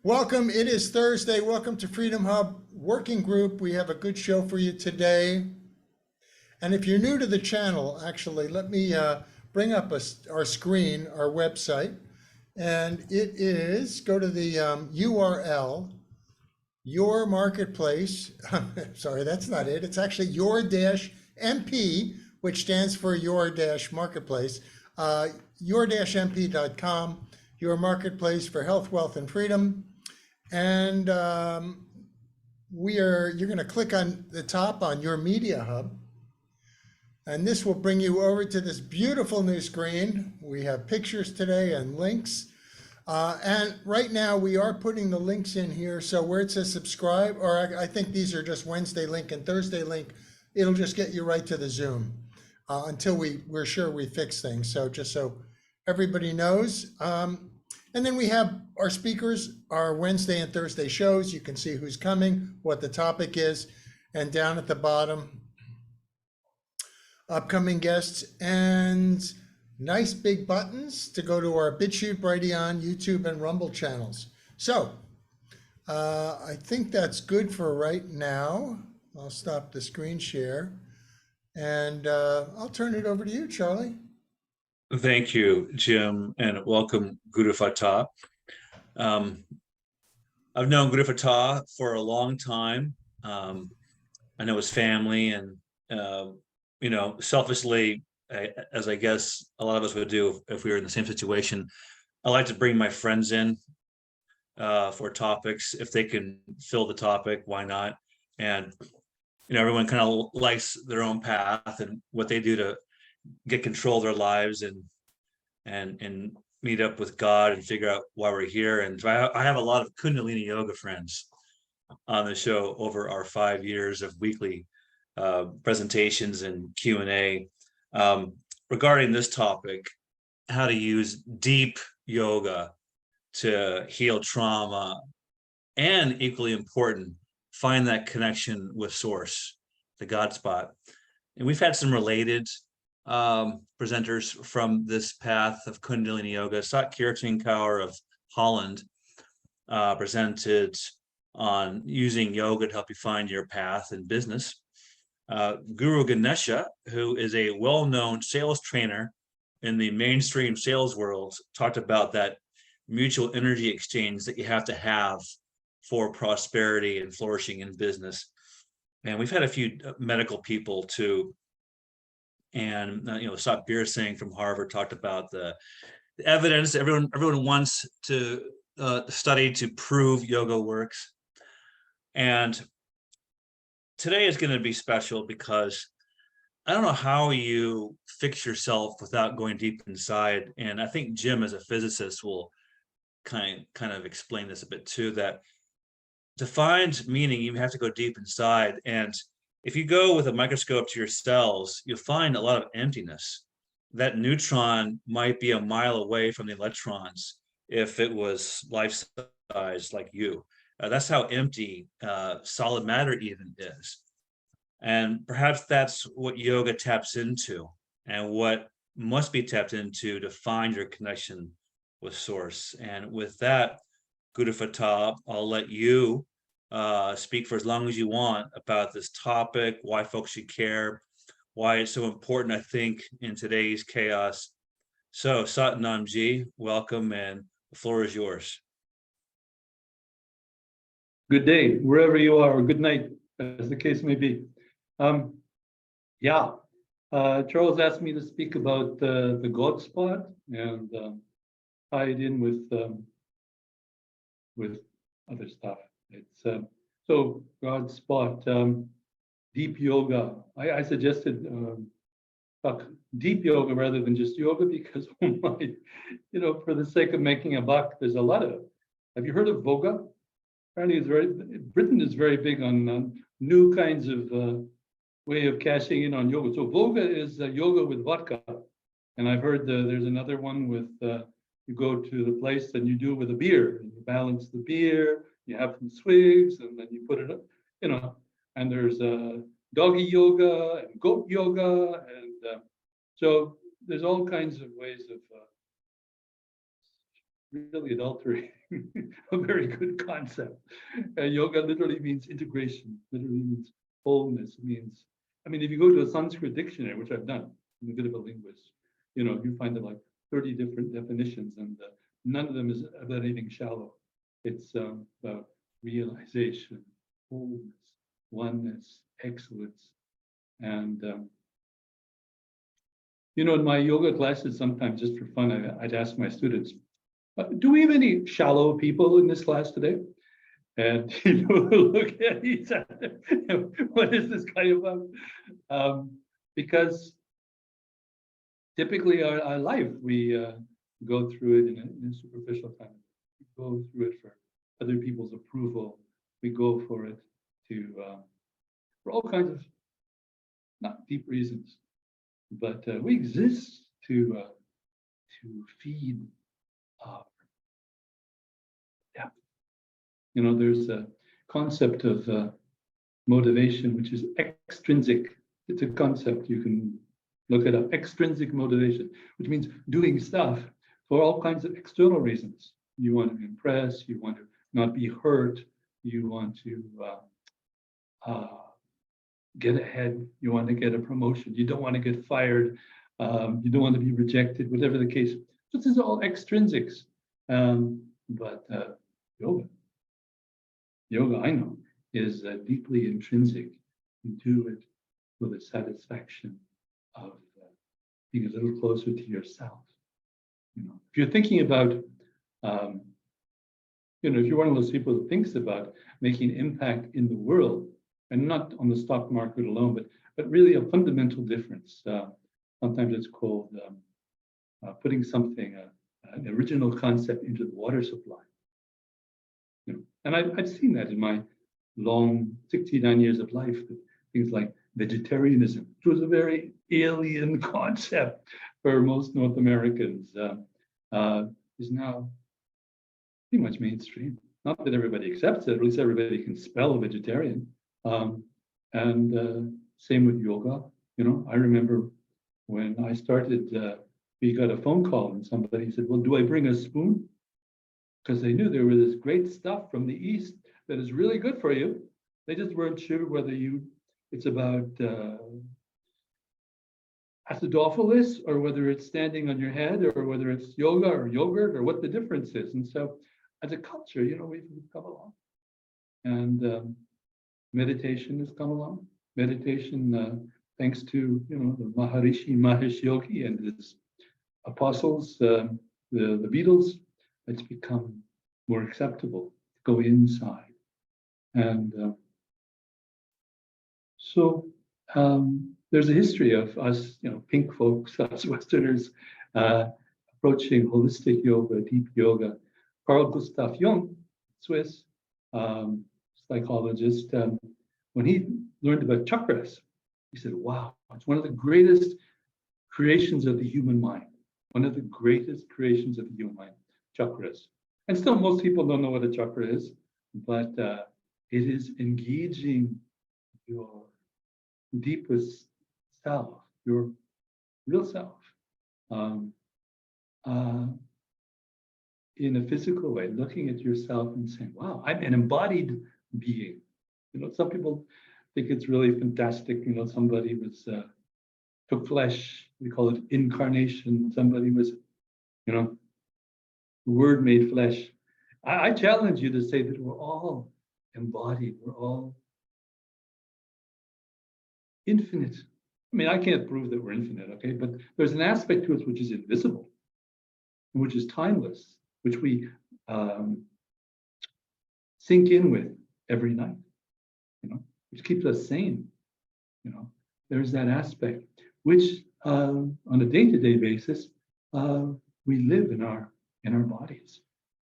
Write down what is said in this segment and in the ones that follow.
Welcome. It is Thursday. Welcome to Freedom Hub Working Group. We have a good show for you today. And if you're new to the channel, actually, let me bring up our screen, our website. And it is, go to the URL, your marketplace. Sorry, that's not it. It's actually your-MP, which stands for your-marketplace, your-mp.com, your marketplace for health, wealth, and freedom. And you're going to click on the top on your media hub. And this will bring you over to this beautiful new screen. We have pictures today and links. And right now we are putting the links in here. So where it says subscribe, or I think these are just Wednesday link and Thursday link, it'll just get you right to the Zoom until we're sure we fix things. So just so everybody knows. And then we have our speakers, our Wednesday and Thursday shows. You can see who's coming, what the topic is, and down at the bottom, upcoming guests and nice big buttons to go to our BitChute, Brighteon, YouTube, and Rumble channels. So I think that's good for right now. I'll stop the screen share and I'll turn it over to you, Charlie. Thank you, Jim, and welcome, Guru Fatha. I've known Guru Fatha for a long time. I know his family, and selfishly, as I guess a lot of us would do if we were in the same situation, I like to bring my friends in for topics. If they can fill the topic, why not? And everyone kind of likes their own path and what they do to get control of their lives and meet up with God and figure out why we're here. And I have a lot of Kundalini Yoga friends on the show over our 5 years of weekly presentations and Q&A regarding this topic, how to use deep yoga to heal trauma, and equally important, find that connection with source, the God spot. And we've had some related presenters from this path of Kundalini Yoga. Psychiatry of Holland presented on using yoga to help you find your path in business. Guru Ganesha, who is a well-known sales trainer in the mainstream sales world, talked about that mutual energy exchange that you have to have for prosperity and flourishing in business. And we've had a few medical people too. And Satbir Singh from Harvard talked about the evidence everyone wants to study to prove yoga works. And today is going to be special because I don't know how you fix yourself without going deep inside. And I think Jim, as a physicist, will kind of explain this a bit too, that to find meaning, you have to go deep inside. And if you go with a microscope to your cells, you'll find a lot of emptiness. That neutron might be a mile away from the electrons if it was life-size like you. That's how empty solid matter even is. And perhaps that's what yoga taps into, and what must be tapped into to find your connection with source. And with that, Guru Fatha, I'll let you speak for as long as you want about this topic, why folks should care, why it's so important, I think, in today's chaos. So Satnam Ji, welcome, and the floor is yours. Good day, wherever you are, or good night, as the case may be. Charles asked me to speak about the God spot and tie it in with other stuff. It's so God spot, deep yoga. I suggested deep yoga rather than just yoga because, for the sake of making a buck, there's a lot of. Have you heard of Voga? Apparently, Britain is very big on new kinds of way of cashing in on yoga. So Voga is yoga with vodka, and I've heard there's another one with you go to the place and you do it with a beer, and you balance the beer, you have some swigs, and then you put it up, and there's doggy yoga and goat yoga, and so there's all kinds of ways of really adulterating a very good concept. Yoga literally means integration, literally means wholeness. It means, I mean, if you go to a Sanskrit dictionary, which I've done, I'm a bit of a linguist, you find like 30 different definitions, and none of them is about anything shallow. It's about realization, wholeness, oneness, excellence. And, in my yoga classes, sometimes just for fun, I'd ask my students, do we have any shallow people in this class today? And look at each other. What is this guy about? Because typically our life, we go through it in a superficial kind of. We go through it for other people's approval. We go for it for all kinds of not deep reasons, but we exist to feed depth. There's a concept of motivation, which is extrinsic. It's a concept, you can look it up. Extrinsic motivation, which means doing stuff for all kinds of external reasons. You want to impress, you want to not be hurt, you want to get ahead, you want to get a promotion, you don't want to get fired, you don't want to be rejected, whatever the case. This is all extrinsics. But yoga, I know, is deeply intrinsic. You do it for the satisfaction of being a little closer to yourself. If you're thinking about, if you're one of those people who thinks about making impact in the world, and not on the stock market alone, but really a fundamental difference. Sometimes it's called putting something, an original concept into the water supply. And I've seen that in my long 69 years of life, things like vegetarianism, which was a very alien concept for most North Americans, is now pretty much mainstream. Not that everybody accepts it, at least everybody can spell vegetarian. And same with yoga. I remember when I started, we got a phone call and somebody said, well, do I bring a spoon? Because they knew there was this great stuff from the East that is really good for you. They just weren't sure whether it's about acidophilus, or whether it's standing on your head, or whether it's yoga or yogurt, or what the difference is. And so as a culture, we've come along. And meditation has come along. Meditation, thanks to the Maharishi Mahesh Yogi and his apostles, the Beatles, it's become more acceptable to go inside. And so there's a history of us, pink folks, us Westerners, approaching holistic yoga, deep yoga. Carl Gustav Jung, Swiss psychologist, when he learned about chakras, he said, wow, it's one of the greatest creations of the human mind. One of the greatest creations of the human mind, chakras. And still most people don't know what a chakra is, but it is engaging your deepest self, your real self, in a physical way, looking at yourself and saying, wow, I'm an embodied being. Some people think it's really fantastic. Somebody took flesh. We call it incarnation. Somebody was, the word made flesh. I challenge you to say that we're all embodied. We're all infinite. I mean, I can't prove that we're infinite, okay? But there's an aspect to us which is invisible, which is timeless, which we sink in with every night, which keeps us sane. There's that aspect, which on a day-to-day basis, we live in our bodies.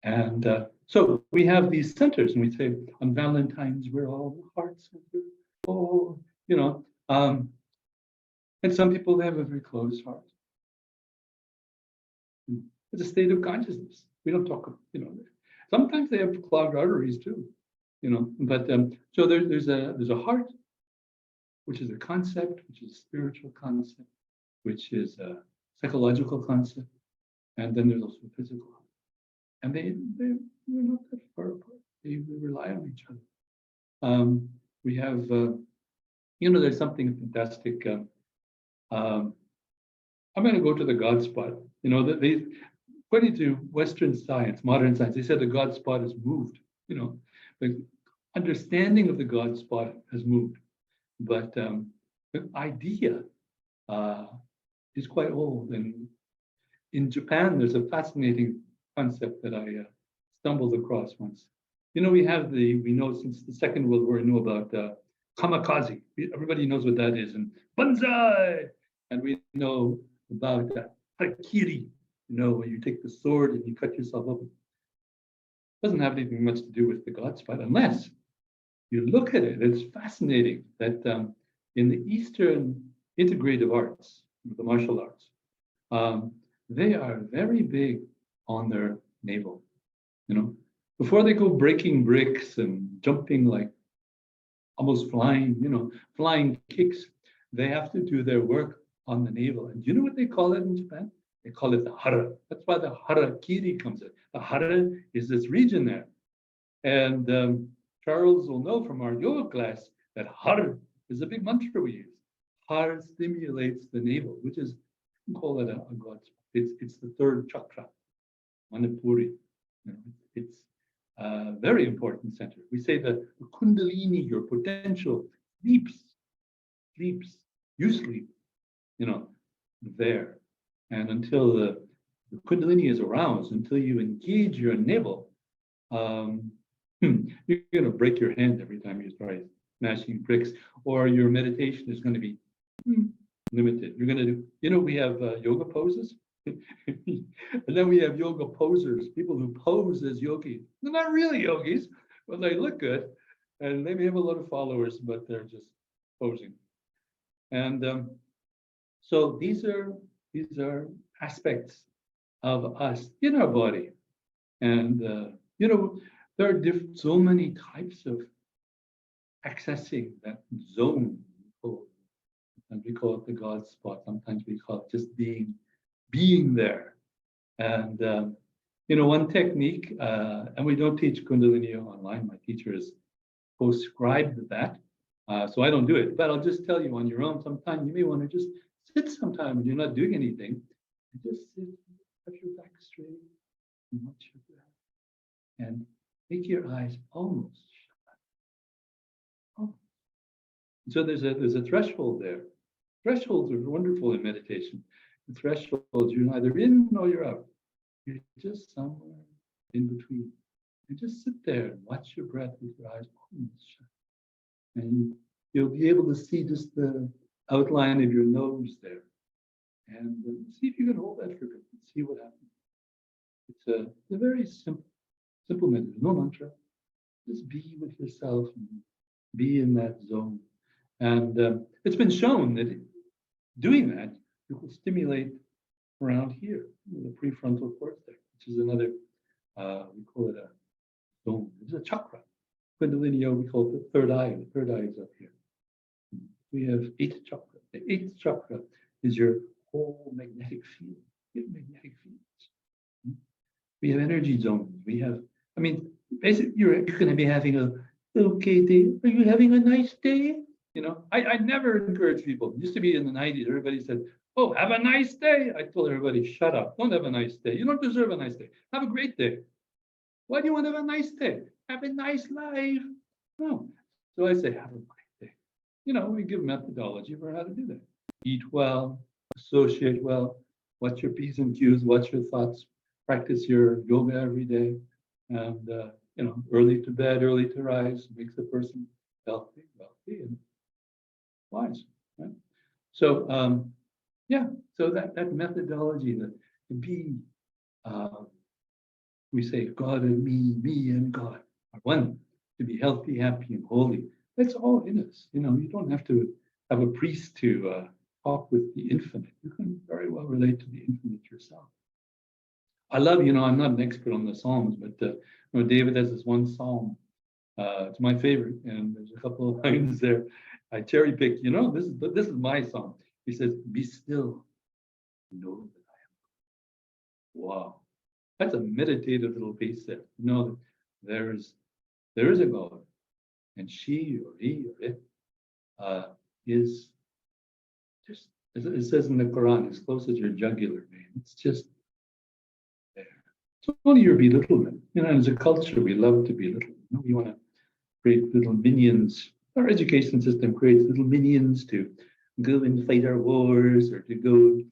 And so we have these centers, and we say on Valentine's, we're all hearts. Oh, and some people, they have a very closed heart. It's a state of consciousness. We don't talk, sometimes they have clogged arteries too, but so there's a heart, which is a concept, which is a spiritual concept, which is a psychological concept, and then there's also a physical. and they're not that far apart. They rely on each other. We have, there's something fantastic. I'm going to go to the God spot. That according to Western science, modern science, they said the God spot has moved. The understanding of the God spot has moved, but the idea is quite old. And in Japan, there's a fascinating concept that I stumbled across once. We know since the Second World War, we know about kamikaze. Everybody knows what that is, and banzai. And we know about harakiri, when you take the sword and you cut yourself open. It doesn't have anything much to do with the God spot, unless you look at it. It's fascinating that in the Eastern integrative arts, the martial arts, they are very big on their navel. Before they go breaking bricks and jumping like almost flying kicks, they have to do their work on the navel. And do you know what they call it in Japan? They call it the hara. That's why the harakiri comes in. The hara is this region there. And Charles will know from our yoga class that hara is a big mantra we use. Hara stimulates the navel, which is, you can call it a God spot. It's the third chakra, Manipuri. It's a very important center. We say that the Kundalini, your potential, sleeps. You sleep, there. And until the Kundalini is aroused, until you engage your navel, you're going to break your hand every time you try smashing bricks, or your meditation is going to be limited. You're going to do, we have yoga poses. And then we have yoga posers, people who pose as yogis. They're not really yogis, but they look good. And they may have a lot of followers, but they're just posing. And so these are aspects of us in our body. And, there are so many types of accessing that zone. And we call it the God spot. Sometimes we call it just being there. And, one technique, and we don't teach Kundalini Yoga online. My teacher has prescribed that. So I don't do it, but I'll just tell you on your own. Sometime you may want to just sit sometime when you're not doing anything. And just sit, have your back straight, and watch your breath. And make your eyes almost shut. Oh. So there's a threshold there. Thresholds are wonderful in meditation. The thresholds, you're neither in nor you're out. You're just somewhere in between. And just sit there and watch your breath with your eyes almost shut. And you'll be able to see just the outline of your nose there. And see if you can hold that for a bit and see what happens. It's a very simple method, no mantra. Just be with yourself and be in that zone. And it's been shown that doing that, it will stimulate around here, the prefrontal cortex, which is another, we call it a zone. It's a chakra. Kundalini Yoga, we call it the third eye. The third eye is up here. We have 8 chakra. The 8th chakra is your whole magnetic field. You have magnetic fields. We have energy zones. We have, basically, you're going to be having a okay day. Are you having a nice day? I never encourage people. It used to be in the 90s, everybody said, oh, have a nice day. I told everybody, shut up. Don't have a nice day. You don't deserve a nice day. Have a great day. Why do you want to have a nice day? Have a nice life. No. So I say, have a great day. We give methodology for how to do that. Eat well, associate well, watch your P's and Q's, watch your thoughts, practice your yoga every day. And, early to bed, early to rise makes a person healthy, wealthy, and wise. Right? So, so that methodology, the be, we say God and me and God are one, to be healthy, happy, and holy. That's all in us. You don't have to have a priest to talk with the infinite. You can very well relate to the infinite yourself. I love, I'm not an expert on the Psalms, but David has this one Psalm. It's my favorite, and there's a couple of lines there. I cherry picked. This is my song. He says, "Be still, know that I am God." Wow, That's a meditative little piece there. You know, there is a God, and she or he or it is just, as it says in the Quran, as close as your jugular vein. It's just there. So only your belittlement. You know, as a culture, we love to belittle. You know, we want to create little minions. Our education system creates little minions to go and fight our wars or to go do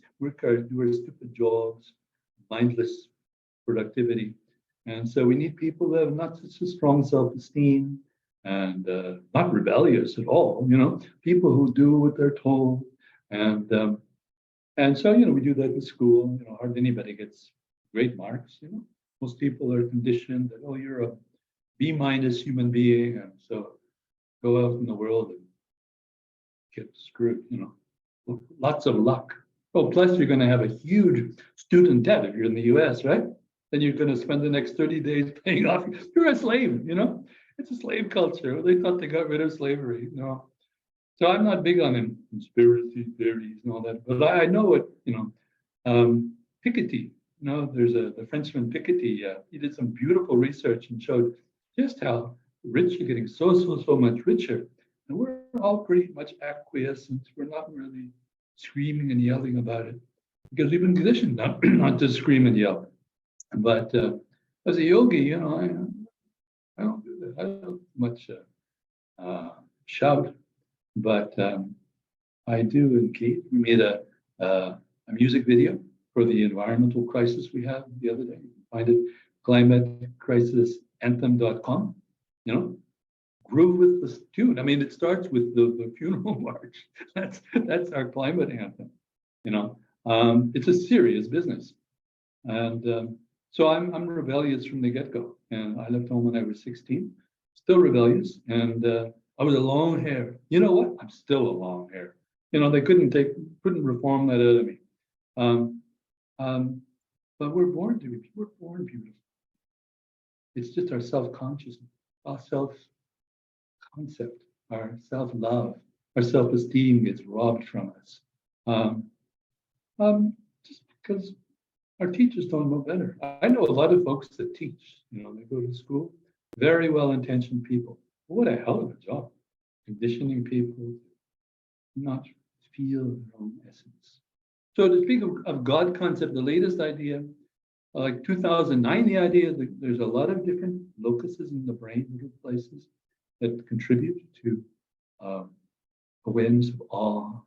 our stupid jobs, mindless productivity. And so we need people that have not such a strong self-esteem and not rebellious at all, you know, people who do what they're told. And so, you know, we do that in school. You know, hardly anybody gets great marks, you know. Most people are conditioned that, oh, you're a B- human being, and so go out in the world and get screwed, you know. Lots of luck. Oh, plus you're going to have a huge student debt if you're in the US, right? Then you're going to spend the next 30 days paying off. You're a slave, you know? It's a slave culture. They thought they got rid of slavery, you know? So I'm not big on conspiracy theories and all that, but I know what, you know, Piketty, you know, there's the Frenchman Piketty, he did some beautiful research and showed just how rich you're getting so much richer. And we're all pretty much acquiescent. We're not really screaming and yelling about it because we've been conditioned not to scream and yell. But as a yogi, you know, I don't do that. I don't much shout, but I do engage. We made a music video for the environmental crisis we had the other day. You can find it, climatecrisisanthem.com. You know, groove with the tune. I mean, it starts with the funeral march. That's our climate anthem. You know, it's a serious business, and so I'm rebellious from the get-go. And I left home when I was 16, still rebellious, and I was a long hair. You know what? I'm still a long hair. You know, they couldn't reform that out of me. But we're born beautiful. It's just our self-consciousness, our self-concept, our self-love, our self-esteem gets robbed from us. Just because our teachers don't know better. I know a lot of folks that teach, you know, they go to school, very well-intentioned people. What a hell of a job, conditioning people to not feel their own essence. So to speak of God concept, the latest idea, like 2009, the idea that there's a lot of different locuses in the brain, little places that contribute to awareness of awe,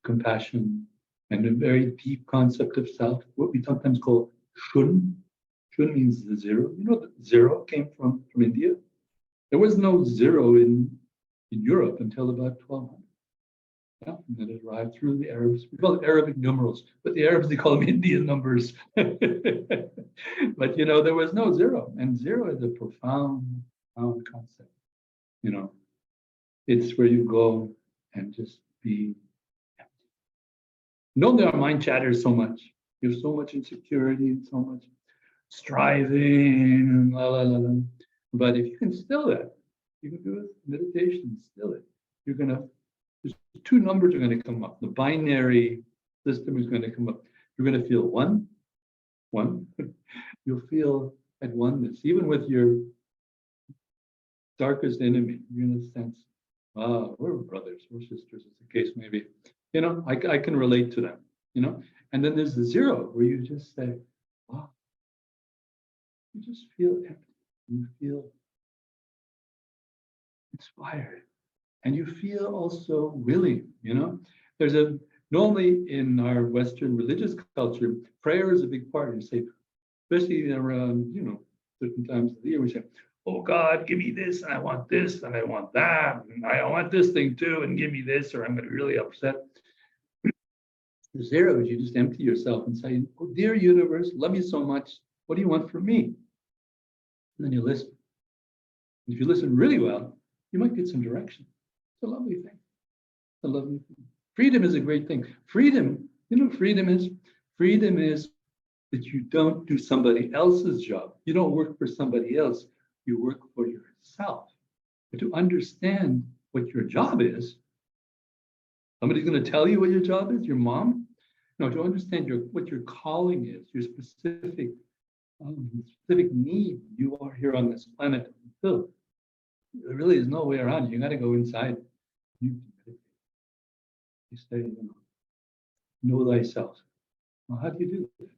compassion, and a very deep concept of self, what we sometimes call shun. Shun means the zero. You know that zero came from India? There was no zero in Europe until about 1200. Yeah, and then it arrived through the Arabs. We call it Arabic numerals, but the Arabs, they call them Indian numbers. But, you know, there was no zero. And zero is a profound concept. You know, it's where you go and just be empty. No, that our mind chatters so much. You have so much insecurity and so much striving and la la la la. But if you can still that, you can do it meditation, still it. You're gonna, there's two numbers are going to come up. The binary system is going to come up. You're going to feel one. You'll feel at oneness, even with your darkest enemy. You're in a sense, we're brothers, we're sisters, as the case may be. You know, I can relate to them, you know. And then there's the zero where you just say, wow, you just feel empty. You feel inspired. And you feel also willing, you know. There's normally in our Western religious culture, prayer is a big part. You say, especially around, you know, certain times of the year, we say, oh God, give me this, and I want this, and I want that, and I want this thing too, and give me this, or I'm going to be really upset. The zero is you just empty yourself and say, oh, dear universe, love you so much. What do you want from me? And then you listen. And if you listen really well, you might get some direction. It's a lovely thing. It's a lovely thing. Freedom is a great thing. Freedom, you know, freedom is that you don't do somebody else's job. You don't work for somebody else. You work for yourself. But to understand what your job is, somebody's going to tell you what your job is, your mom? No, to understand what your calling is, your specific specific need you are here on this planet to fulfill. There really is no way around it. You got to go inside. You meditate. You say, know thyself. Well, how do you do that?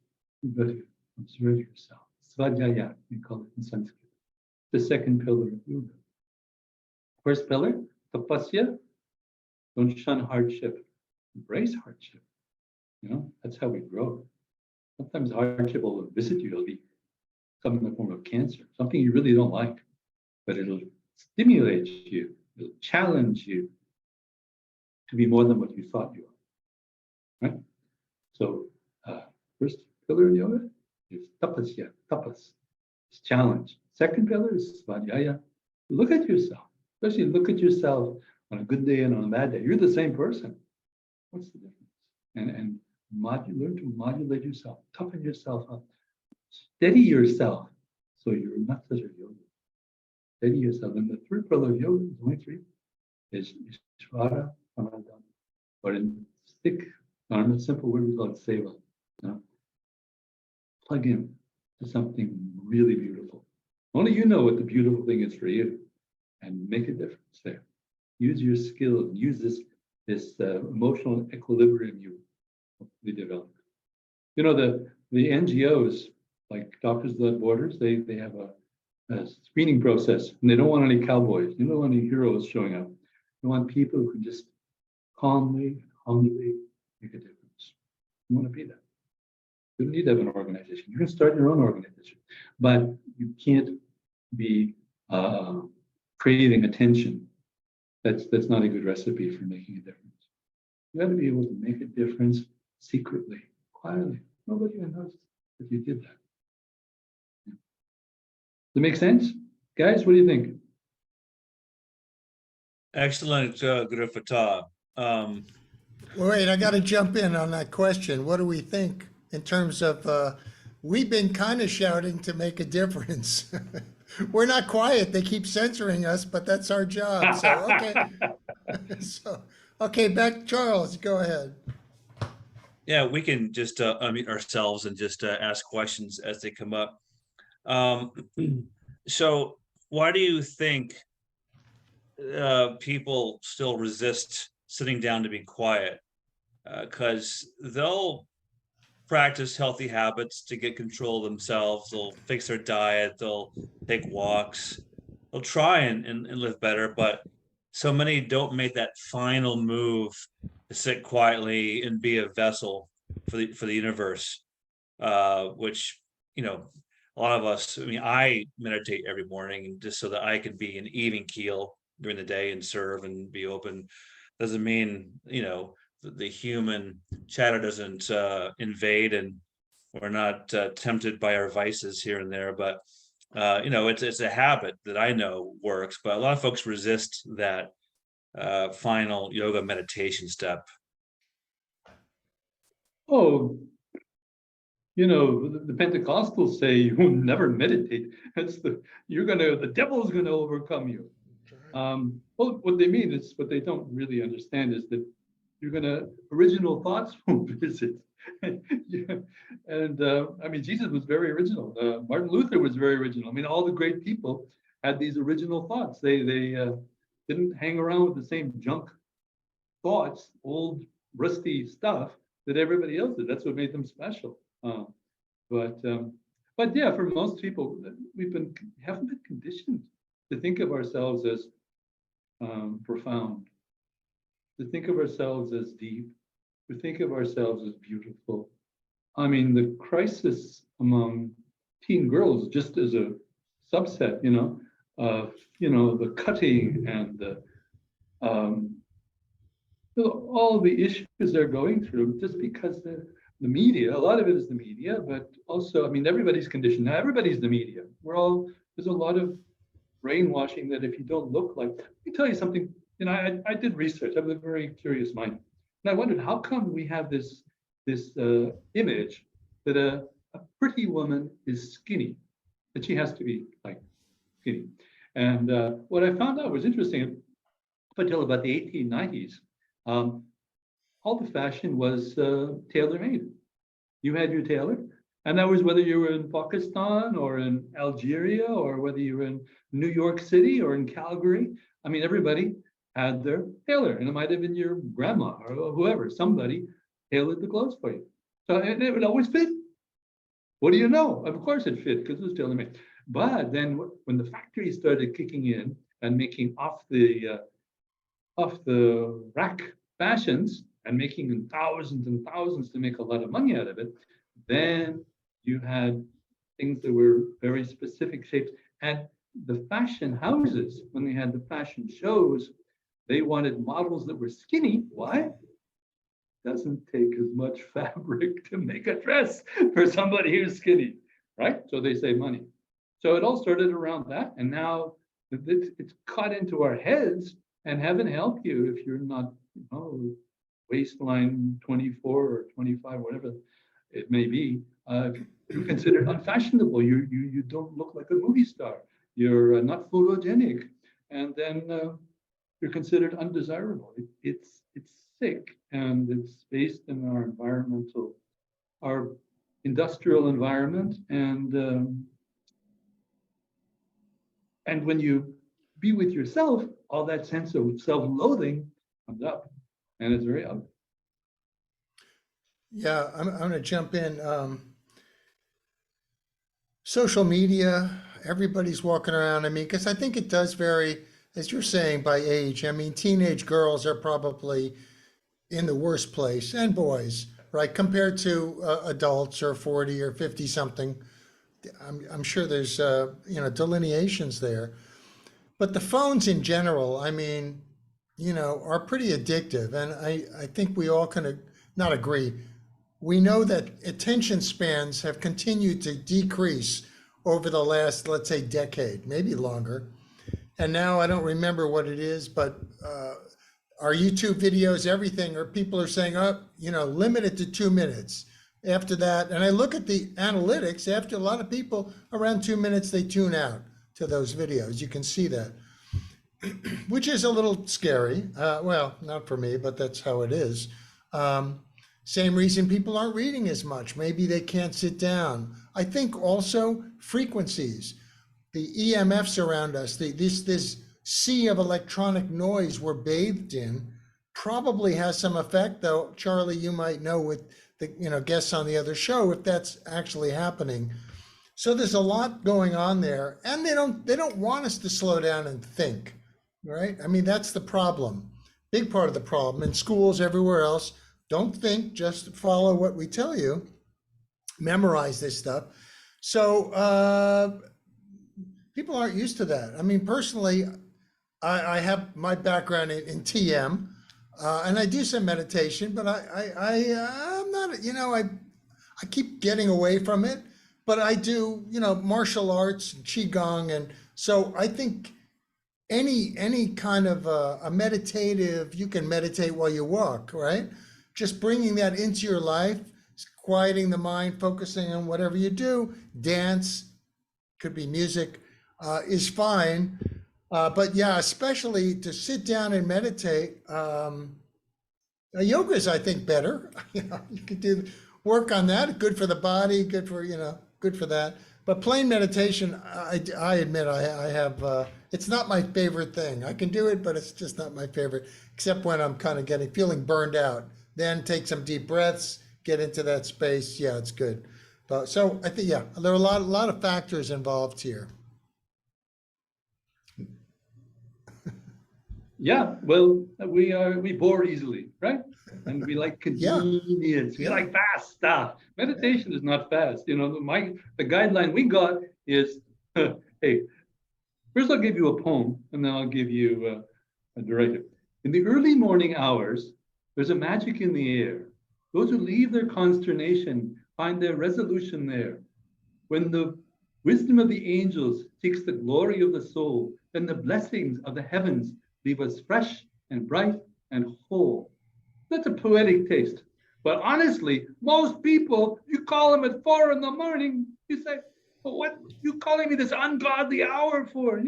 You got to observe yourself. Svadhyaya, we call it in Sanskrit. The second pillar of yoga. First pillar, tapasya. Don't shun hardship. Embrace hardship. That's how we grow. Sometimes hardship will visit you. It'll be some in the form of cancer, something you really don't like, but it'll stimulate you. It'll challenge you to be more than what you thought you are. Right? So, first pillar in yoga is tapasya, tapas. It's challenge. Second pillar is svadhyaya. Look at yourself, especially look at yourself on a good day and on a bad day. You're the same person. What's the difference? And learn to modulate yourself, toughen yourself up, steady yourself so you're not such a yoga. Steady yourself. And the third pillar of yoga, there's only three, is Ishvara Pranadhana. Or in a simple word, we call it seva. Plug in to something really beautiful. Only you know what the beautiful thing is for you, and make a difference there. Use your skills, use this emotional equilibrium you develop. The NGOs, like Doctors Without Borders, they have a screening process, and they don't want any cowboys. They don't want any heroes showing up. They want people who can just calmly, humbly make a difference. You want to be that. You don't need to have an organization. You can start your own organization, but you can't be craving attention. That's not a good recipe for making a difference. You got to be able to make a difference secretly, quietly. Nobody even knows that you did that. Does it make sense? Guys, what do you think? Excellent, Guru Fatha. Wait, I got to jump in on that question. What do we think in terms of, we've been kind of shouting to make a difference. We're not quiet. They keep censoring us, but that's our job. So, okay. Okay, back, Charles, go ahead. Yeah, we can just unmute ourselves and just ask questions as they come up. So why do you think people still resist sitting down to be quiet? Because they'll practice healthy habits to get control of themselves. They'll fix their diet. They'll take walks. They'll try and live better, but so many don't make that final move to sit quietly and be a vessel for the universe, which, a lot of us, I meditate every morning just so that I can be an even keel during the day and serve and be open. Doesn't mean, the human chatter doesn't invade, and we're not tempted by our vices here and there, but it's a habit that I know works, but a lot of folks resist that final yoga meditation step. Oh, the Pentecostals say you will never meditate. The devil's gonna overcome you. Well, what they mean is, what they don't really understand is that original thoughts won't visit. Yeah. And Jesus was very original. Martin Luther was very original. All the great people had these original thoughts. They didn't hang around with the same junk thoughts, old rusty stuff that everybody else did. That's what made them special. But yeah, for most people, we haven't been conditioned to think of ourselves as profound, to think of ourselves as deep, to think of ourselves as beautiful. The crisis among teen girls, just as a subset, of the cutting and all the issues they're going through, just because the media, a lot of it is the media, but also, everybody's conditioned. Now everybody's the media. There's a lot of brainwashing that if you don't look like, let me tell you something, I did research. I have a very curious mind. And I wondered, how come we have this image that a pretty woman is skinny, that she has to be skinny. And what I found out was interesting. Up until about the 1890s, all the fashion was tailor-made. You had your tailor, And that was whether you were in Pakistan or in Algeria or whether you were in New York City or in Calgary. I mean, everybody had their tailor, and it might have been your grandma or whoever, somebody tailored the clothes for you. So and it would always fit. What do you know? Of course it fit because it was tailor-made. But then when the factories started kicking in and making off the rack fashions and making thousands and thousands to make a lot of money out of it, then you had things that were very specific shapes. And the fashion houses, when they had the fashion shows, they wanted models that were skinny. Why? Doesn't take as much fabric to make a dress for somebody who's skinny, right? So they save money. So it all started around that. And now it's cut into our heads, and heaven help you if you're not, waistline 24 or 25, whatever it may be. You're considered unfashionable. You don't look like a movie star. You're not photogenic, and then you're considered undesirable. It's sick, and it's based in our industrial environment, and when you be with yourself, all that sense of self-loathing comes up, and it's very ugly. Yeah, I'm going to jump in. Social media, everybody's walking around. I mean, because I think it does vary, as you're saying, by age. I mean, teenage girls are probably in the worst place, and boys, right, compared to adults or 40 or 50 something. I'm sure there's delineations there, but the phones in general, I mean, are pretty addictive, and I think we all can not agree. We know that attention spans have continued to decrease over the last, let's say, decade, maybe longer. And now I don't remember what it is, but our YouTube videos, everything, or people are saying, limit it to 2 minutes. After that, and I look at the analytics, after a lot of people, around 2 minutes, they tune out to those videos. You can see that, which is a little scary. Well, not for me, but that's how it is. Same reason people aren't reading as much. Maybe they can't sit down. I think also frequencies, the EMFs around us, this sea of electronic noise we're bathed in probably has some effect, though. Charlie, you might know with the guests on the other show if that's actually happening. So there's a lot going on there, and they don't want us to slow down and think, right? I mean, that's the problem. Big part of the problem in schools, everywhere else. Don't think, just follow what we tell you. Memorize this stuff. So people aren't used to that. I mean, personally, I have my background in TM, and I do some meditation, but I'm not, I keep getting away from it, but I do, martial arts, qigong, and so I think any kind of a meditative, you can meditate while you walk, right? Just bringing that into your life, quieting the mind, focusing on whatever you do, dance, could be music, is fine. But yeah, especially to sit down and meditate. Yoga is, I think, better. You could do work on that. Good for the body. Good for good for that. But plain meditation, I admit I have. It's not my favorite thing. I can do it, but it's just not my favorite. Except when I'm kind of feeling burned out. Then take some deep breaths, get into that space. Yeah, it's good. But so I think there are a lot of factors involved here. Yeah, well, we bore easily, right? And we like convenience. We like fast stuff. Meditation is not fast. The guideline we got is, hey, first I'll give you a poem, and then I'll give you a directive. In the early morning hours, there's a magic in the air. Those who leave their consternation find their resolution there. When the wisdom of the angels seeks the glory of the soul, then the blessings of the heavens leave us fresh and bright and whole. That's a poetic taste. But honestly, most people, you call them at 4 a.m, you say, well, what you calling me this ungodly hour for?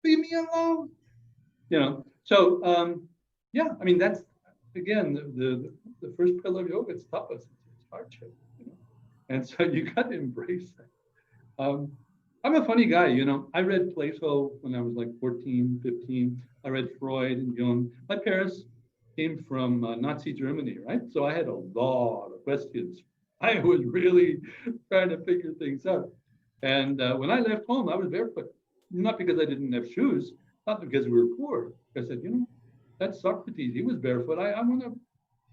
Leave me alone. So I mean, that's again the first pillar of yoga. It's tapas, it's hardship. And so you got to embrace that. I'm a funny guy, you know. I read Plato when I was like 14, 15. I read Freud and Jung. My parents came from Nazi Germany, right? So I had a lot of questions. I was really trying to figure things out. And when I left home, I was barefoot. Not because I didn't have shoes, not because we were poor. I said, you know, that's Socrates. He was barefoot. I want to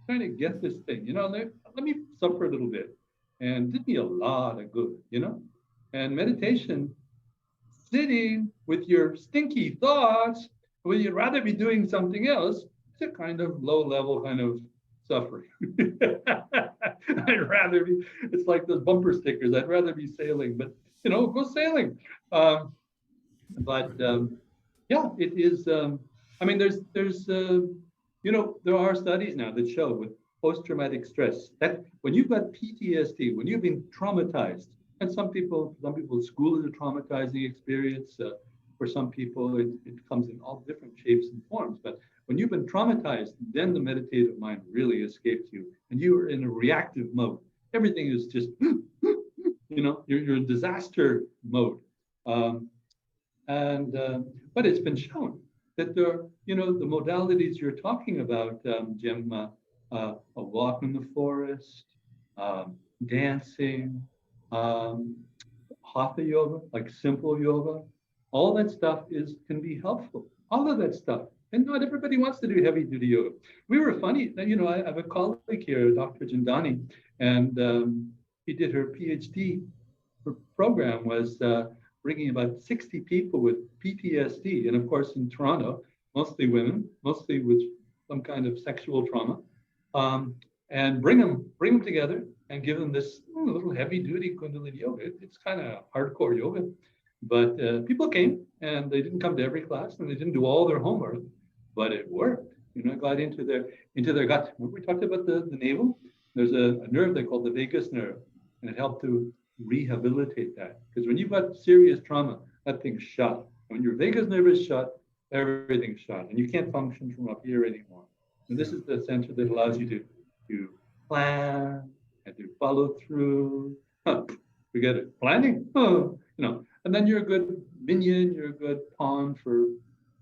try to get this thing, you know, let me suffer a little bit. And did me a lot of good, you know. And meditation, sitting with your stinky thoughts when you'd rather be doing something else, it's a kind of low level kind of suffering. I'd rather be, it's like those bumper stickers, I'd rather be sailing, but you know, go sailing. Yeah, it is, I mean, you know, there are studies now that show with post-traumatic stress that when you've got PTSD, when you've been traumatized, and some people school is a traumatizing experience. For some people, it comes in all different shapes and forms. But when you've been traumatized, then the meditative mind really escapes you, and you are in a reactive mode. Everything is just, you know, you're in disaster mode. But it's been shown that there, you know, the modalities you're talking about, Jim, a walk in the forest, dancing, hatha yoga, like simple yoga, all that stuff can be helpful. All of that stuff. And not everybody wants to do heavy duty yoga. We were funny, you know, I have a colleague here, Dr. Jindani, and he did her PhD. Her program was bringing about 60 people with PTSD. And of course, in Toronto, mostly women, mostly with some kind of sexual trauma, and bring them together and give them this little heavy duty Kundalini yoga. It's kind of hardcore yoga, but people came and they didn't come to every class and they didn't do all their homework, but it worked. You know, it got into their gut. Remember we talked about the navel? There's a nerve they call the vagus nerve, and it helped to rehabilitate that. Because when you've got serious trauma, that thing's shut. When your vagus nerve is shut, everything's shut, and you can't function from up here anymore. And this is the center that allows you to plan and to follow through. Forget it. Planning, you know, and then you're a good minion, you're a good pawn for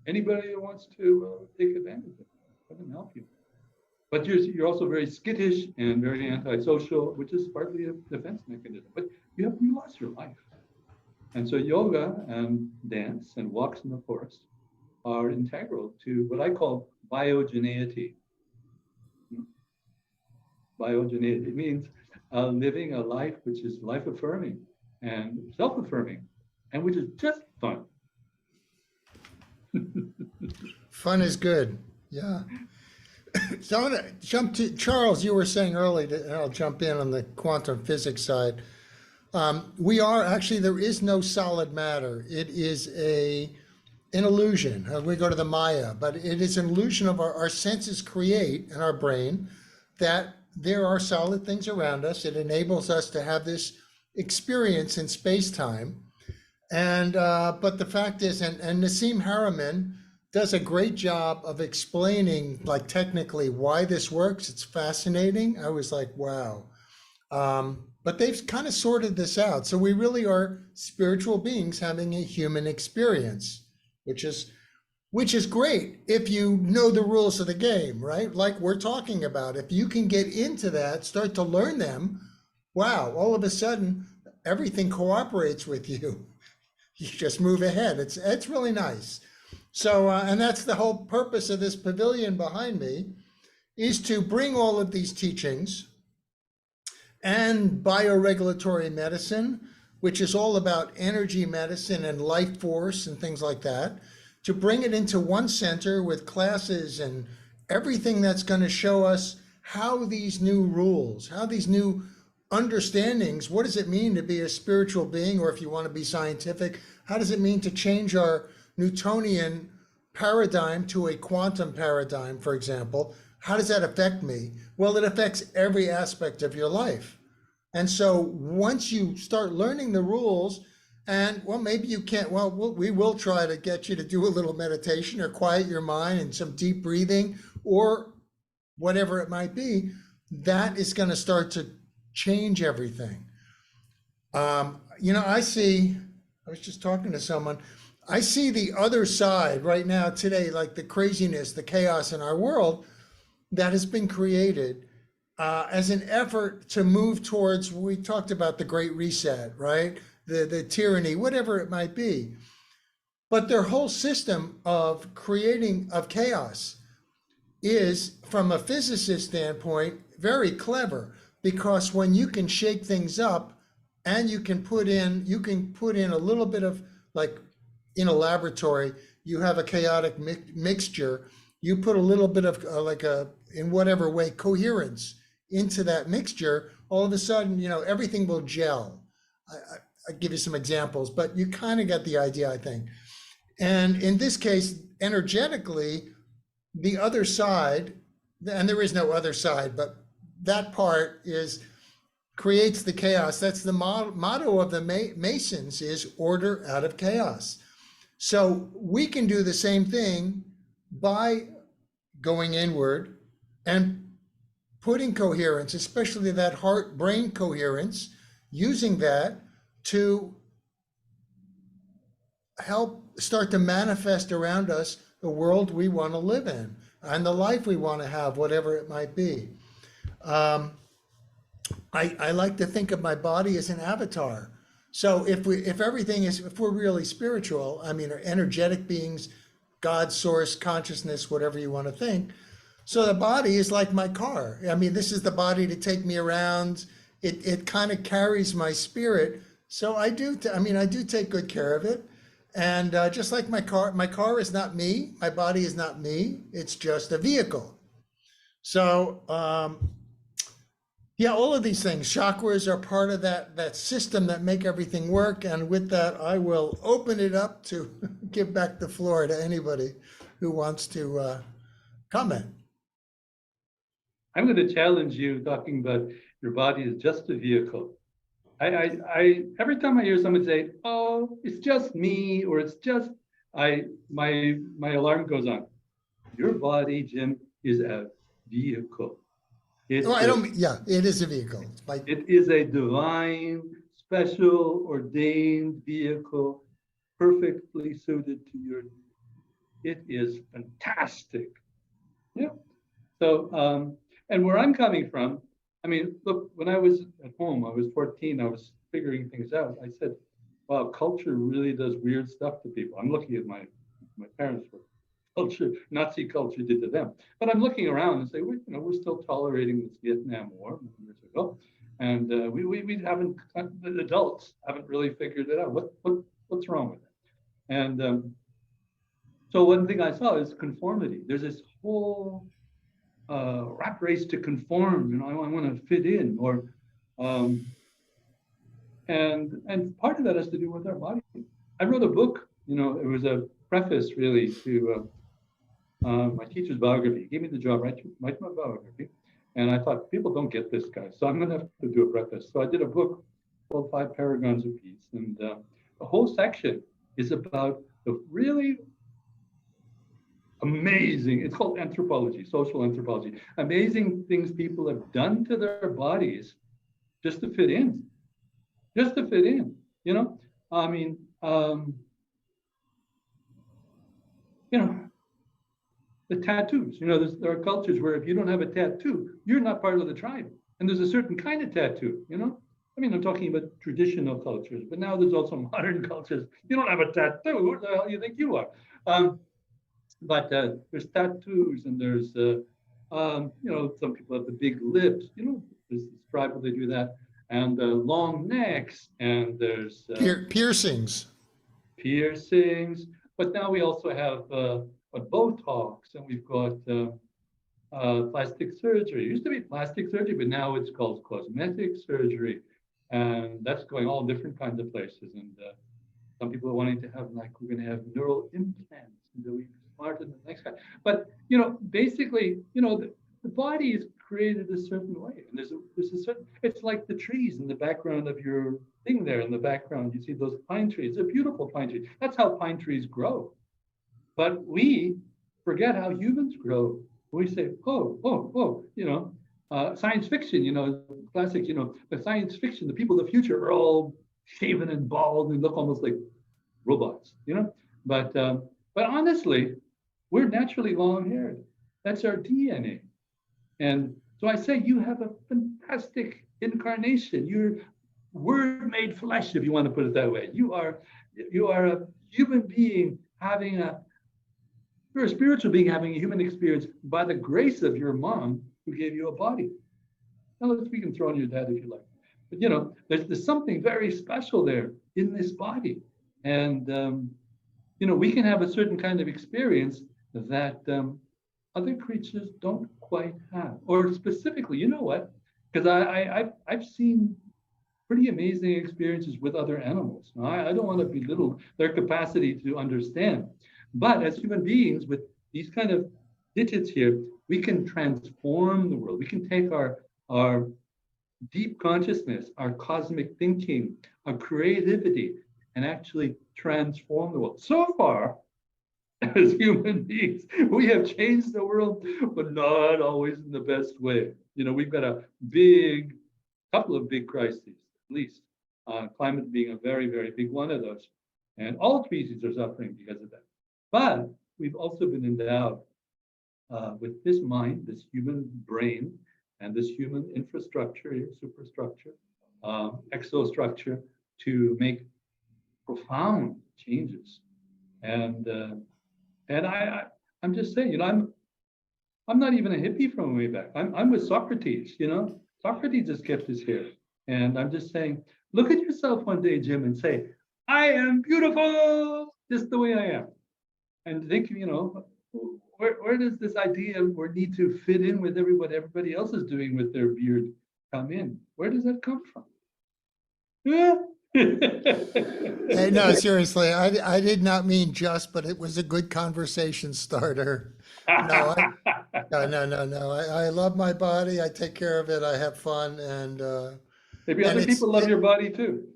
anybody who wants to take advantage of it. Let them help you. But you're also very skittish and very antisocial, which is partly a defense mechanism. But you lost your life. And so yoga and dance and walks in the forest are integral to what I call biogeneity. Biogeneity means living a life which is life-affirming and self-affirming, and which is just fun. Fun is good. Yeah. So I want to jump to Charles. You were saying earlier, and I'll jump in on the quantum physics side. There is no solid matter. It is an illusion. We go to the Maya, but it is an illusion of our senses create in our brain that there are solid things around us. It enables us to have this experience in space-time. And but the fact is, and Nassim Haramein does a great job of explaining, like technically, why this works. It's fascinating. I was like, wow. But they've kind of sorted this out. So we really are spiritual beings having a human experience, which is great if you know the rules of the game, right? Like we're talking about. If you can get into that, start to learn them, wow, all of a sudden, everything cooperates with you. You just move ahead. It's really nice. So, and that's the whole purpose of this pavilion behind me, is to bring all of these teachings and bioregulatory medicine, which is all about energy medicine and life force and things like that, to bring it into one center with classes and everything that's going to show us how these new rules, how these new understandings, what does it mean to be a spiritual being, or if you want to be scientific, how does it mean to change our Newtonian paradigm to a quantum paradigm, for example? How does that affect me? Well, it affects every aspect of your life. And so once you start learning the rules, and well, maybe you can't, we will try to get you to do a little meditation or quiet your mind and some deep breathing or whatever it might be, that is going to start to change everything. I was just talking to someone. I see the other side right now today, like the craziness, the chaos in our world that has been created as an effort to move towards, we talked about the Great Reset, right? The tyranny, whatever it might be. But their whole system of creating of chaos is, from a physicist standpoint, very clever, because when you can shake things up and you can put in a little bit of, like in a laboratory, you have a chaotic mixture, you put a little bit of in whatever way, coherence into that mixture, all of a sudden, everything will gel. I give you some examples, but you kind of get the idea, I think. And in this case, energetically, the other side, and there is no other side, but that part creates the chaos. That's the motto of the Masons, is order out of chaos. So we can do the same thing by going inward and putting coherence, especially that heart-brain coherence, using that to help start to manifest around us the world we want to live in and the life we want to have, whatever it might be. I like to think of my body as an avatar. So if we're really spiritual, or energetic beings, God, source, consciousness, whatever you want to think. So the body is like my car. This is the body to take me around. It kind of carries my spirit. So I do take good care of it. And just like my car is not me, my body is not me, it's just a vehicle. So all of these things, chakras are part of that system that make everything work. And with that, I will open it up to give back the floor to anybody who wants to comment. I'm going to challenge you talking about your body is just a vehicle. I every time I hear someone say, "Oh, it's just me," or "It's just," my alarm goes on. Your body, Jim, is a vehicle. It is a vehicle. It is a divine, special, ordained vehicle, perfectly suited to your needs. It is fantastic. Yeah. So, and where I'm coming from, look, when I was at home, I was 14, I was figuring things out. I said, wow, culture really does weird stuff to people. I'm looking at my parents' work. Culture, Nazi culture did to them. But I'm looking around and say, we're still tolerating this Vietnam War years ago. And we haven't, the adults haven't really figured it out. What's wrong with it? And so one thing I saw is conformity. There's this whole rat race to conform, I want to fit in, or and part of that has to do with our body. I wrote a book, it was a preface really to my teacher's biography. He gave me the job, write my biography, and I thought people don't get this guy, so I'm going to have to do a preface. So I did a book called 5 Paragons of Peace, and the whole section is about the really amazing, it's called anthropology, social anthropology, amazing things people have done to their bodies just to fit in, the tattoos, there are cultures where if you don't have a tattoo, you're not part of the tribe. And there's a certain kind of tattoo, I'm talking about traditional cultures, but now there's also modern cultures. You don't have a tattoo, who the hell do you think you are? But there's tattoos, and there's, some people have the big lips. There's this tribe where they do that, and long necks, and there's piercings. But now we also have Botox, and we've got plastic surgery. It used to be plastic surgery, but now it's called cosmetic surgery, and that's going all different kinds of places. And some people are wanting to have, like, we're going to have neural implants, and we smarter than the next guy. But basically, the body is created a certain way, and there's a certain. It's like the trees in the background of your thing there. In the background, you see those pine trees. They're beautiful pine trees. That's how pine trees grow. But we forget how humans grow. We say, oh, science fiction, classic, the science fiction, the people of the future are all shaven and bald and look almost like robots, But honestly, we're naturally long-haired. That's our DNA. And so I say you have a fantastic incarnation. You're word made flesh, if you want to put it that way. You are a human being you're a spiritual being having a human experience by the grace of your mom who gave you a body. Now we can throw on your dad if you like. But there's something very special there in this body. And we can have a certain kind of experience that other creatures don't quite have. Or specifically, you know what? Because I've seen pretty amazing experiences with other animals. I don't want to belittle their capacity to understand. But as human beings with these kind of digits here, we can transform the world. We can take our deep consciousness, our cosmic thinking, our creativity, and actually transform the world. So far, as human beings, we have changed the world, but not always in the best way. We've got a couple of big crises, at least. Climate being a very, very big one of those. And all species are suffering because of that. But we've also been endowed with this mind, this human brain, and this human infrastructure, superstructure, exostructure to make profound changes. And I'm just saying, I'm not even a hippie from way back. I'm with Socrates. Socrates has kept his hair, and I'm just saying, look at yourself one day, Jim, and say, I am beautiful, just the way I am, and think, where does this idea or need to fit in with what everybody else is doing with their beard come in? Where does that come from? Hey, no, seriously, I did not mean just, but it was a good conversation starter. No, no. I love my body. I take care of it. I have fun, and Maybe and other people love your body too.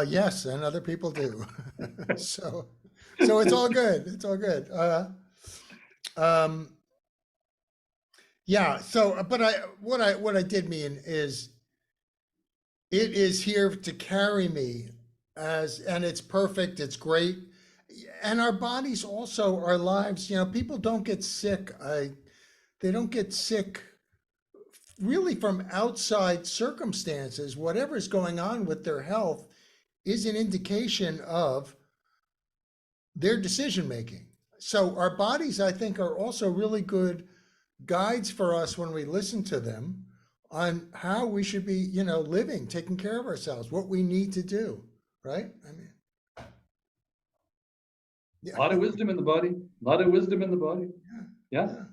yes, and other people do. So it's all good. It's all good. Yeah. So, but what I did mean is, it is here to carry me and it's perfect. It's great. And our bodies also, our lives, people don't get sick. They don't get sick really from outside circumstances. Whatever's going on with their health is an indication of their decision making. So our bodies, I think, are also really good guides for us when we listen to them on how we should be, living, taking care of ourselves, what we need to do, right? I mean, A lot of wisdom in the body. A lot of wisdom in the body. Yeah. yeah.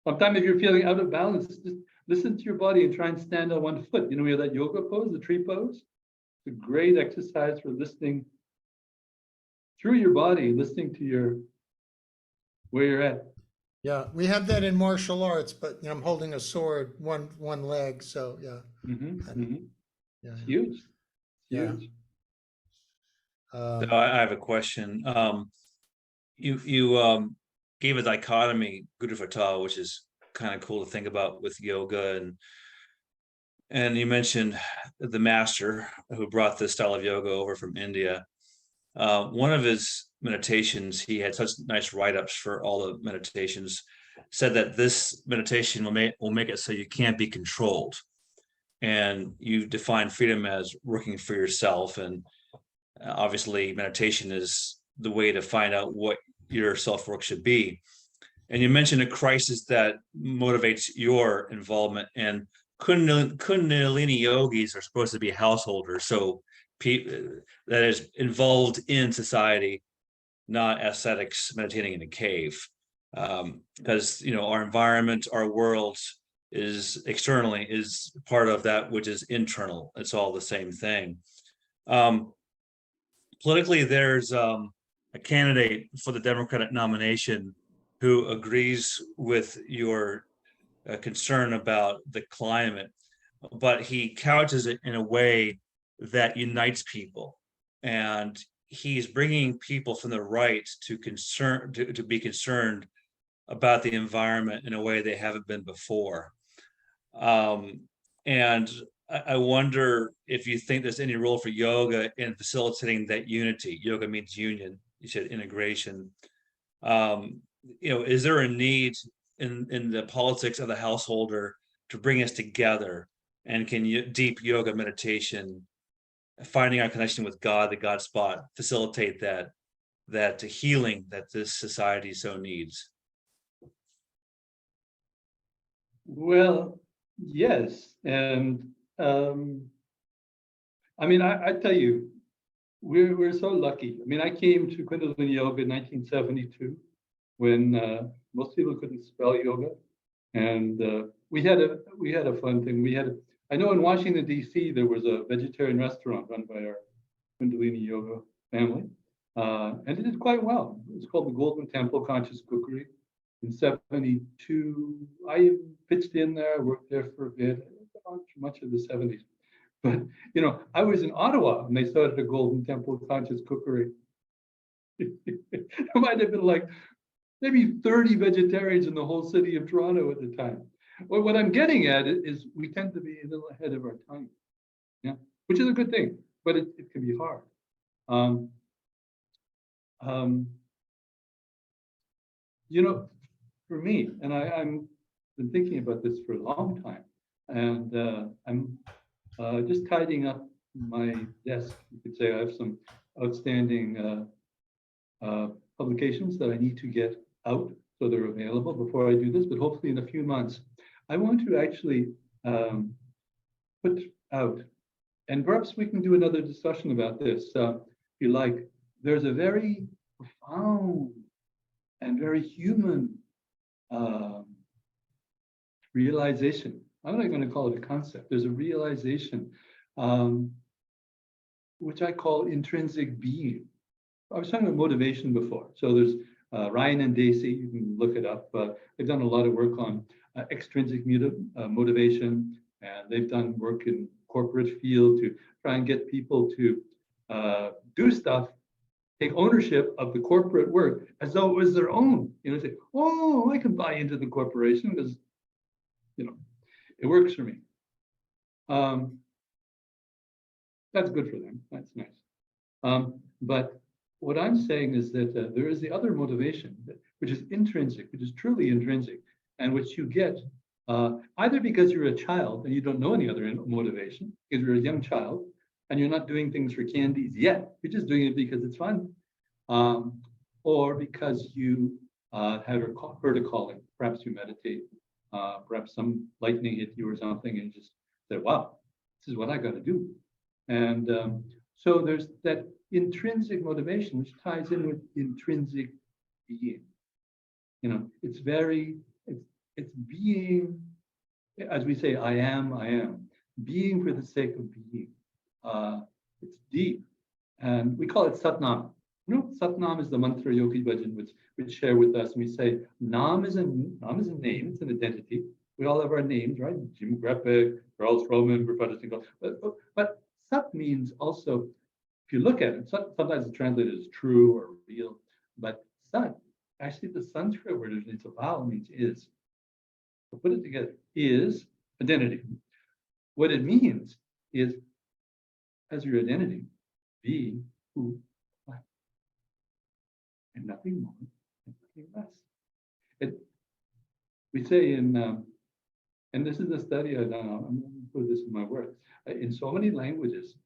Sometimes if you're feeling out of balance, just listen to your body and try and stand on one foot. We have that yoga pose, the tree pose. It's a great exercise for listening through your body, listening to where you're at. Yeah, we have that in martial arts, but I'm holding a sword, one leg, so yeah. Yeah. It's huge. Yeah. Huge. So I have a question. You gave a dichotomy, Guru Fatah, which is kind of cool to think about with yoga, and you mentioned the master who brought this style of yoga over from India. One of his meditations, he had such nice write-ups for all the meditations, said that this meditation will make it so you can't be controlled. And you define freedom as working for yourself. And obviously meditation is the way to find out what your self-work should be. And you mentioned a crisis that motivates your involvement. And Kundalini yogis are supposed to be householders. So that is involved in society, not ascetics meditating in a cave, because our environment, our world is externally is part of that which is internal. It's all the same thing. Politically, there's a candidate for the Democratic nomination who agrees with your concern about the climate, but he couches it in a way that unites people, and he's bringing people from the right to be concerned about the environment in a way they haven't been before. And I wonder if you think there's any role for yoga in facilitating that unity. Yoga means union. You said integration. Is there a need in the politics of the householder to bring us together? And can deep yoga meditation, finding our connection with God, the God spot, facilitate that healing that this society so needs? Well, yes. And I mean, I tell you, we're so lucky. I mean, I came to Kundalini Yoga in 1972 when most people couldn't spell yoga. And we had a fun thing. I know in Washington, D.C., there was a vegetarian restaurant run by our Kundalini Yoga family. And it did quite well. It was called the Golden Temple Conscious Cookery. In 72, I pitched in there, worked there for a bit, much of the 70s. But, I was in Ottawa and they started a Golden Temple Conscious Cookery. It might have been like maybe 30 vegetarians in the whole city of Toronto at the time. Well, what I'm getting at is we tend to be a little ahead of our time, yeah, which is a good thing, but it can be hard. For me, and I'm been thinking about this for a long time, and I'm just tidying up my desk. You could say I have some outstanding publications that I need to get out so they're available before I do this, but hopefully in a few months. I want to actually put out, and perhaps we can do another discussion about this if you like. There's a very profound and very human realization. I'm not going to call it a concept. There's a realization which I call intrinsic being. I was talking about motivation before. So there's Ryan and Dacey, you can look it up. They've done a lot of work on extrinsic motivation, and they've done work in corporate field to try and get people to do stuff, take ownership of the corporate work as though it was their own. Say, oh, I can buy into the corporation because, it works for me. That's good for them. That's nice. But what I'm saying is that there is the other motivation, which is intrinsic, which is truly intrinsic, and which you get either because you're a child and you don't know any other motivation, because you're a young child and you're not doing things for candies yet, you're just doing it because it's fun, or because you have heard a calling. Perhaps you meditate, perhaps some lightning hit you or something, and you just say, wow, this is what I got to do. And so there's that intrinsic motivation, which ties in with intrinsic being. It's being, as we say, I am, being for the sake of being. It's deep, and we call it Satnam. Satnam is the mantra Yogi Bhajan would share with us. And we say, Nam is a name, it's an identity. We all have our names, right? Jim Greppick, Charles Frohman, Professor Singh. But Sat means also, if you look at it, sometimes it's translated as true or real, but Sat, actually the Sanskrit word, it's a vowel, means is. So put it together, is identity. What it means is, as your identity, be who you are, and nothing more, and nothing less. We say in, and this is a study I've done, I'm going to put this in my work, in so many languages,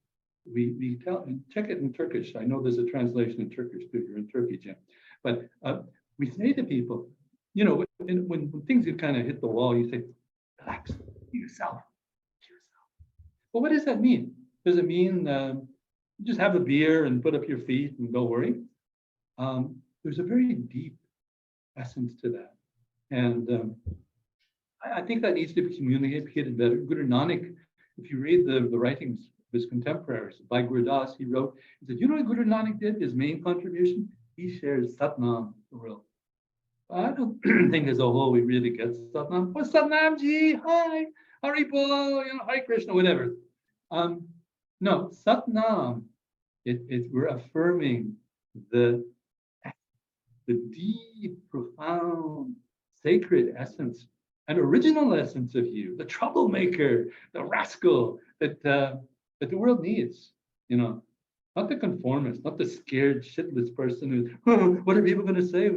we tell, and check it in Turkish. I know there's a translation in Turkish too. You're in Turkey, Jim. But we say to people, when things have kind of hit the wall, you say, relax, be yourself. Well, what does that mean? Does it mean just have a beer and put up your feet and don't worry? There's a very deep essence to that. And I think that needs to be communicated better. Guru Nanak, if you read the writings of his contemporaries, by Gurdas, he wrote, he said, what Guru Nanak did? His main contribution, he shares Satnam, the world. I don't think as a whole we really get Satnam. Oh, Satnam ji, hi, Haribol, Hare Krishna, whatever. No, Satnam, we're affirming the deep, profound, sacred essence an original essence of you, the troublemaker, the rascal that that the world needs, you know, not the conformist, not the scared, shitless person who, what are people going to say?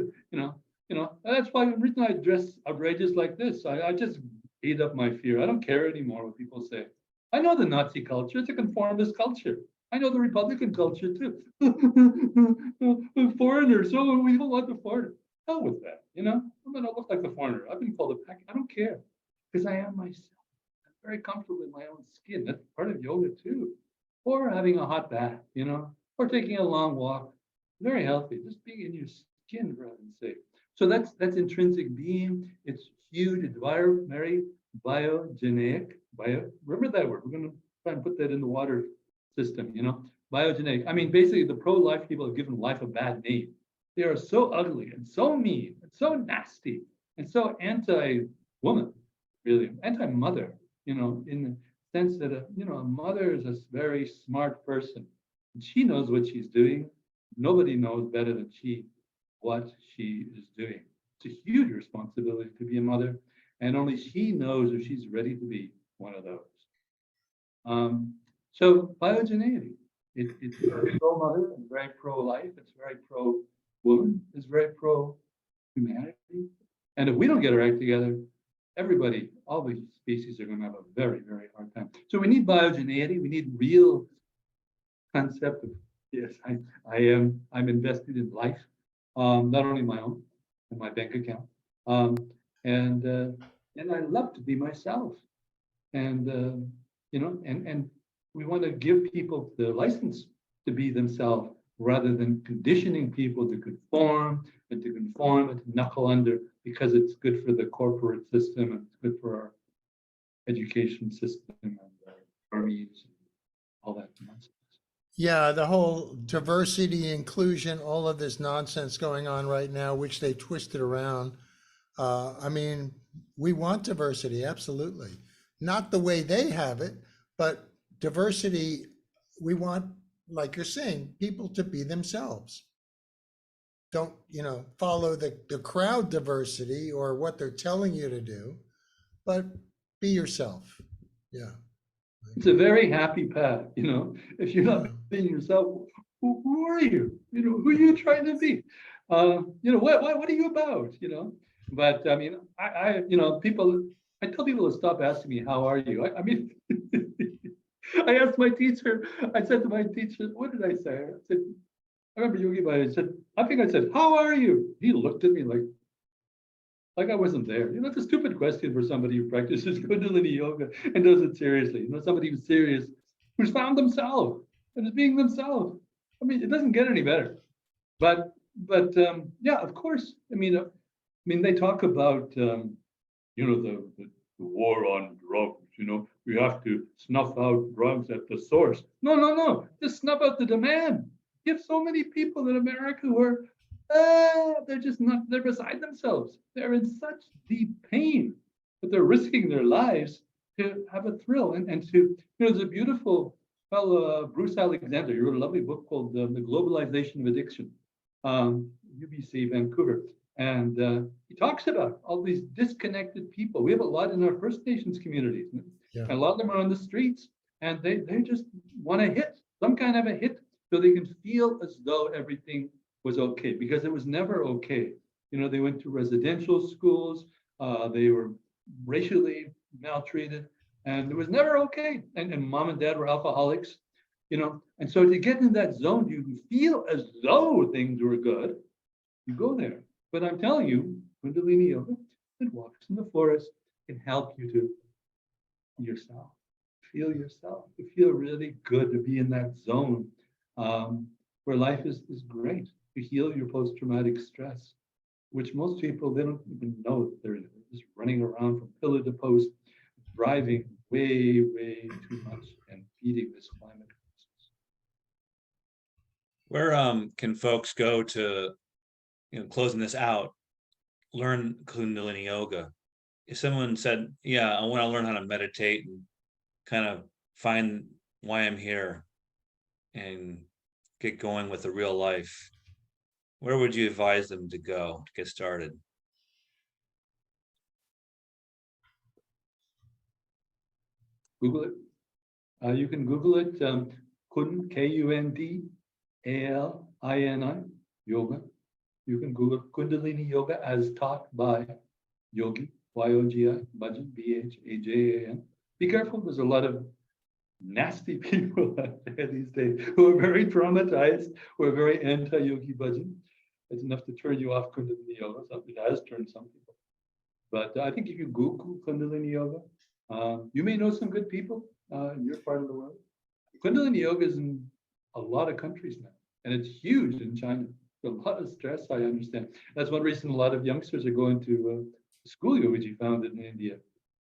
That's why the reason I dress outrageous like this. I just eat up my fear. I don't care anymore what people say. I know the Nazi culture, it's a conformist culture. I know the Republican culture too. Foreigners, so we don't want the foreigner. Hell with that, I'm gonna look like the foreigner. I've been called a pack. I don't care because I am myself. I'm very comfortable in my own skin. That's part of yoga too. Or having a hot bath, or taking a long walk. Very healthy. Just being in your skin, for heaven's sake. So that's intrinsic being. It's huge. It's very biogenic. Remember that word. We're going to try and put that in the water system. Biogenic. I mean, basically, the pro-life people have given life a bad name. They are so ugly and so mean and so nasty and so anti-woman, really anti-mother. In the sense that a mother is a very smart person. And she knows what she's doing. Nobody knows better than she what she is doing. It's a huge responsibility to be a mother, and only she knows if she's ready to be one of those. So biogeneity, it's pro-mother, it's very pro-life, it's very pro-woman, it's very pro-humanity. And if we don't get our act together, everybody, all the species are going to have a very, very hard time. So we need biogeneity, we need real concept of, yes, I'm invested in life. Not only my own and my bank account, and I love to be myself, and and we want to give people the license to be themselves rather than conditioning people to conform and to knuckle under because it's good for the corporate system and it's good for our education system and our armies and all that nonsense. Yeah, the whole diversity, inclusion, all of this nonsense going on right now, which they twisted around. I mean, we want diversity, absolutely. Not the way they have it, but diversity, we want, like you're saying, people to be themselves. Don't, follow the crowd diversity or what they're telling you to do, but be yourself. Yeah. It's a very happy path, if you're not being yourself, who are you? Who are you trying to be? What are you about? But I mean, I tell people to stop asking me, how are you? I mean, I asked my teacher, I said to my teacher, what did I say? I said, I remember Yogi Bhajan, I said, how are you? He looked at me like I wasn't there. It's a stupid question for somebody who practices Kundalini Yoga and does it seriously. Somebody who's serious, who's found themselves and is being themselves. I mean, it doesn't get any better. But yeah, of course. I mean, they talk about the war on drugs. We have to snuff out drugs at the source. No. Just snuff out the demand. You have so many people in America who are they're beside themselves. They're in such deep pain, but they're risking their lives to have a thrill. And to, there's a beautiful fellow, Bruce Alexander, he wrote a lovely book called The Globalization of Addiction, UBC, Vancouver. And he talks about all these disconnected people. We have a lot in our First Nations communities. Yeah. And a lot of them are on the streets, and they just want a hit, some kind of a hit, so they can feel as though everything was okay, because it was never okay. They went to residential schools, they were racially maltreated, and it was never okay. And mom and dad were alcoholics, and so to get in that zone, you feel as though things were good, you go there. But I'm telling you, Kundalini Yoga, it walks in the forest, can help you to yourself, feel yourself, to feel really good, to be in that zone where life is great. To heal your post-traumatic stress, which most people, they don't even know that they're just running around from pillar to post, driving way, way too much and feeding this climate crisis. Where can folks go to, closing this out, learn Kundalini Yoga? If someone said, yeah, I want to learn how to meditate and kind of find why I'm here and get going with the real life, where would you advise them to go to get started? Google it. You can Google it, Kundalini Yoga. You can Google Kundalini Yoga as taught by Yogi, Y-O-G-I, Bhajan, B-H-A-J-A-N. Be careful, there's a lot of nasty people out there these days who are very traumatized, who are very anti-Yogi Bhajan. It's enough to turn you off Kundalini Yoga. It has turned some people. But I think if you Google Kundalini Yoga, you may know some good people in your part of the world. Kundalini Yoga is in a lot of countries now, and it's huge in China. There's a lot of stress, I understand. That's one reason a lot of youngsters are going to school yoga, which he founded in India.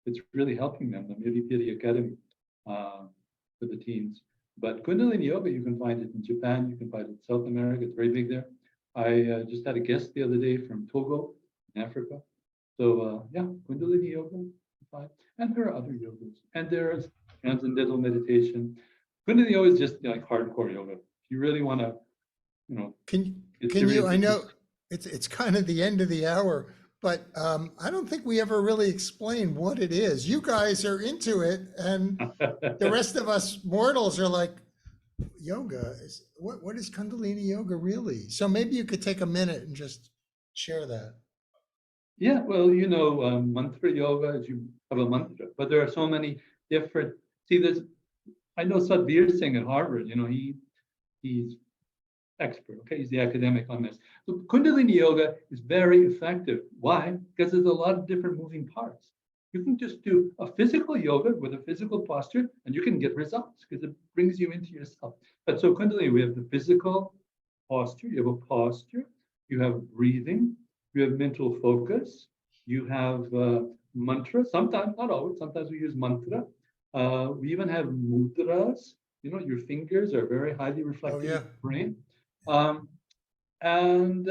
It's really helping them, the Miri Piri Academy for the teens. But Kundalini Yoga, you can find it in Japan, you can find it in South America, it's very big there. I just had a guest the other day from Togo, in Africa. So yeah, Kundalini Yoga, and there are other yogas, and there is transcendental meditation. Kundalini Yoga is just like hardcore yoga. If you really want to, Can you? I know it's kind of the end of the hour, but I don't think we ever really explained what it is. You guys are into it, and the rest of us mortals are like, yoga is what is Kundalini Yoga really? So maybe you could take a minute and just share that. Yeah, well, mantra yoga is you have a mantra, but there are so many different. See, I know Sadhbir Singh at Harvard. He's expert. Okay, he's the academic on this. So Kundalini Yoga is very effective. Why? Because there's a lot of different moving parts. You can just do a physical yoga with a physical posture, and you can get results because it brings you into yourself. But so Kundalini, we have the physical posture. You have a posture. You have breathing. You have mental focus. You have mantra. Sometimes, not always. Sometimes we use mantra. We even have mudras. Your fingers are very highly reflective in the brain. And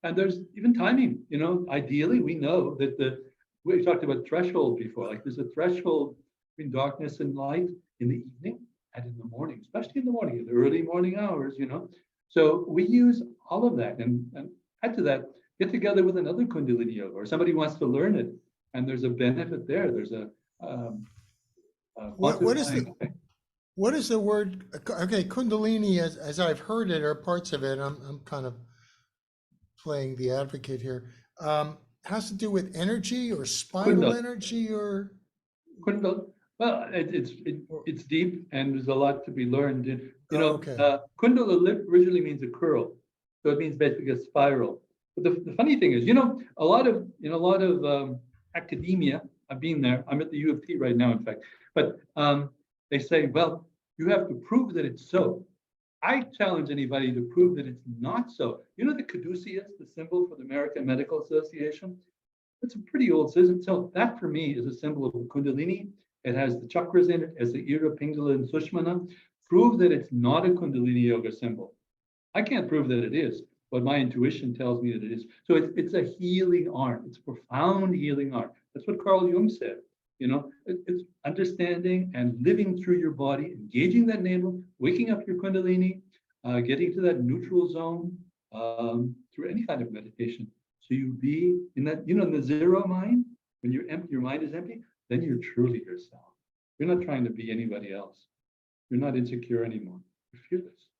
there's even timing. Ideally, we know that we talked about threshold before. Like there's a threshold between darkness and light in the evening and in the morning, especially in the morning, in the early morning hours. So we use all of that, and add to that, get together with another Kundalini Yoga, or somebody wants to learn it, and there's a benefit there. There's a what is the word? Okay, Kundalini, as I've heard it, or parts of it. I'm kind of playing the advocate here. Has to do with energy or spinal energy or Kundal. Well, it's deep, and there's a lot to be learned. Okay. Kundala originally means a curl, so it means basically a spiral. But the funny thing is, a lot of academia. I've been there. I'm at the U of T right now, in fact. But they say, well, you have to prove that it's so. I challenge anybody to prove that it's not so. The caduceus, the symbol for the American Medical Association? It's a pretty old system. So that for me is a symbol of Kundalini. It has the chakras in it, as the Ira, Pingala, and Sushmana. Prove that it's not a Kundalini Yoga symbol. I can't prove that it is, but my intuition tells me that it is. So it's a healing art. It's a profound healing art. That's what Carl Jung said. It's understanding and living through your body, engaging that navel, waking up your Kundalini, getting to that neutral zone through any kind of meditation. So you be in that, in the zero mind, when you're empty, your mind is empty, then you're truly yourself. You're not trying to be anybody else. You're not insecure anymore. You're fearless.